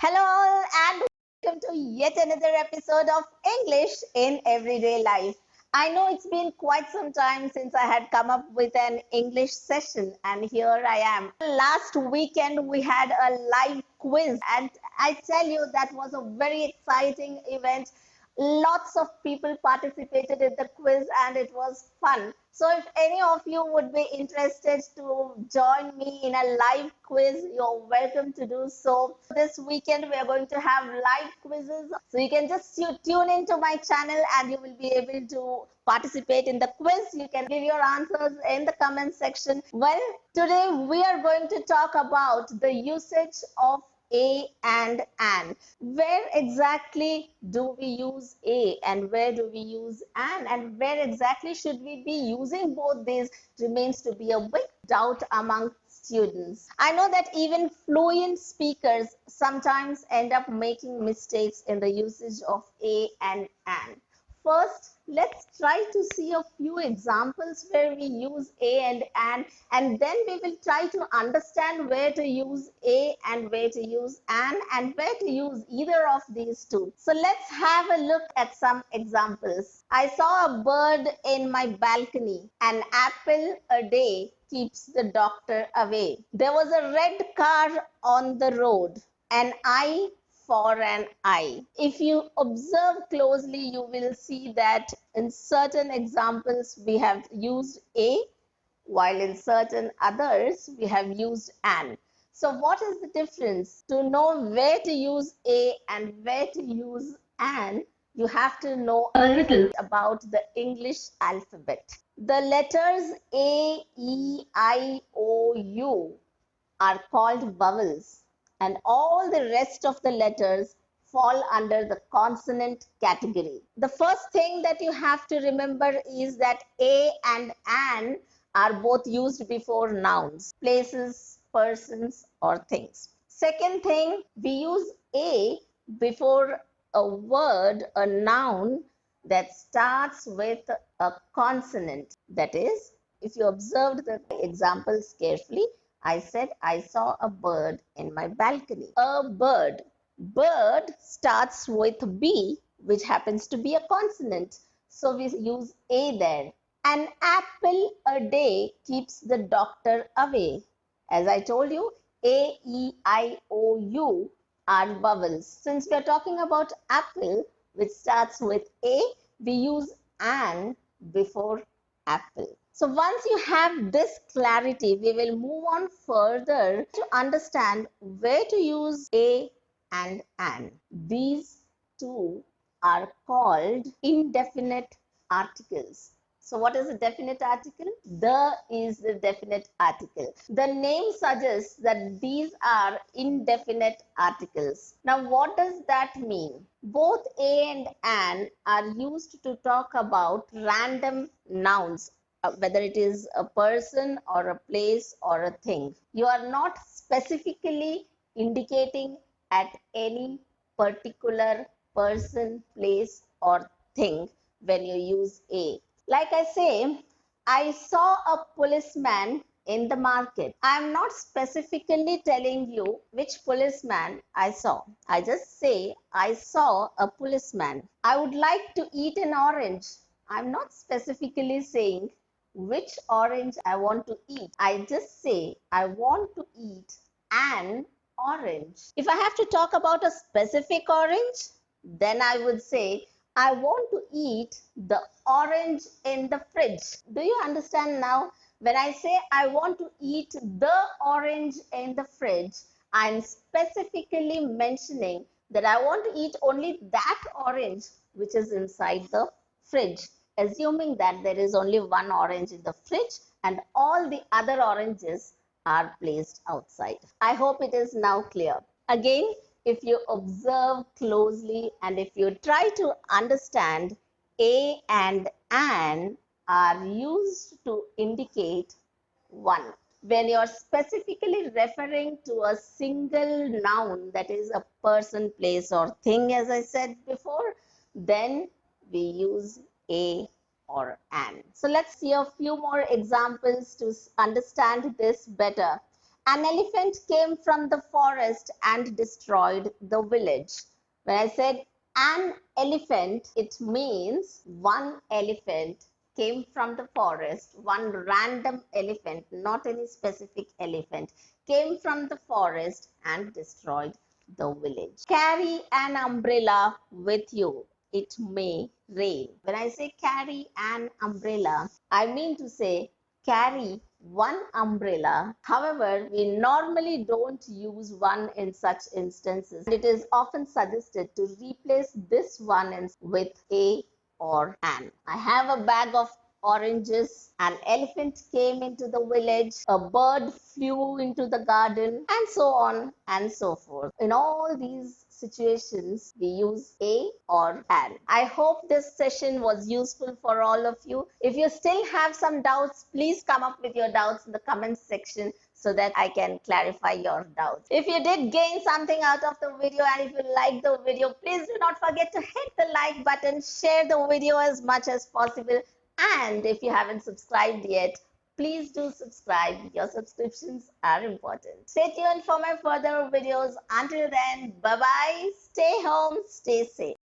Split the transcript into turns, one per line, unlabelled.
Hello all and welcome to yet another episode of English in Everyday Life. I know it's been quite some time since I had come up with an English session and here I am. Last weekend we had a live quiz and I tell you that was a very exciting event. Lots of people participated in the quiz and it was fun. So if any of you would be interested to join me in a live quiz, you're welcome to do so. This weekend we are going to have live quizzes. So you can just tune into my channel and you will be able to participate in the quiz. You can give your answers in the comment section. Well, today we are going to talk about the usage of and an. Where exactly do we use a and where do we use an, and where exactly should we be using both these remains to be a big doubt among students. I know that even fluent speakers sometimes end up making mistakes in the usage of a and an. First, let's try to see a few examples where we use a and then we will try to understand where to use a and where to use an and where to use either of these two. So let's have a look at some examples. I saw a bird in my balcony. An apple a day keeps the doctor away. There was a red car on the road. An eye for an eye. If you observe closely, you will see that in certain examples we have used a, while in certain others we have used an. So what is the difference? To know where to use a and where to use an, you have to know a little about the English alphabet. The letters A, E, I, O, U are called vowels, and all the rest of the letters fall under the consonant category. The first thing that you have to remember is that a and an are both used before nouns, places, persons, or things. Second thing, we use a before a word, a noun that starts with a consonant. That is, if you observed the examples carefully, I said I saw a bird in my balcony. A bird. Bird starts with B, which happens to be a consonant. So we use A there. An apple a day keeps the doctor away. As I told you, A, E, I, O, U are vowels. Since we are talking about apple, which starts with A, we use an before apple. So once you have this clarity, we will move on further to understand where to use a and an. These two are called indefinite articles. So what is a definite article? The is the definite article. The name suggests that these are indefinite articles. Now what does that mean? Both a and an are used to talk about random nouns, whether it is a person or a place or a thing. You are not specifically indicating at any particular person, place, or thing when you use a. Like I say, I saw a policeman in the market. I am not specifically telling you which policeman I saw. I just say I saw a policeman. I would like to eat an orange. I'm not specifically saying which orange I want to eat. I just say I want to eat an orange. If I have to talk about a specific orange, then I would say I want to eat the orange in the fridge. Do you understand now? When I say I want to eat the orange in the fridge, I'm specifically mentioning that I want to eat only that orange which is inside the fridge, assuming that there is only one orange in the fridge and all the other oranges are placed outside. I hope it is now clear. Again, if you observe closely and if you try to understand, a and an are used to indicate one. When you're specifically referring to a single noun, that is a person, place, or thing, as I said before, then we use a or an. So let's see a few more examples to understand this better. An elephant came from the forest and destroyed the village. When I said an elephant, it means one elephant came from the forest, one random elephant, not any specific elephant, came from the forest and destroyed the village. Carry an umbrella with you. It may rain. When I say carry an umbrella, I mean to say carry one umbrella. However, we normally don't use one in such instances. It is often suggested to replace this one with a or an. I have a bag of oranges. An elephant came into the village. A bird flew into the garden, and so on and so forth. In all these situations, we use a or an. I hope this session was useful for all of you. If you still have some doubts, please come up with your doubts in the comments section so that I can clarify your doubts. If you did gain something out of the video and if you like the video, please do not forget to hit the like button, share the video as much as possible, and if you haven't subscribed yet, please do subscribe. Your subscriptions are important. Stay tuned for my further videos. Until then, bye bye. Stay home, stay safe.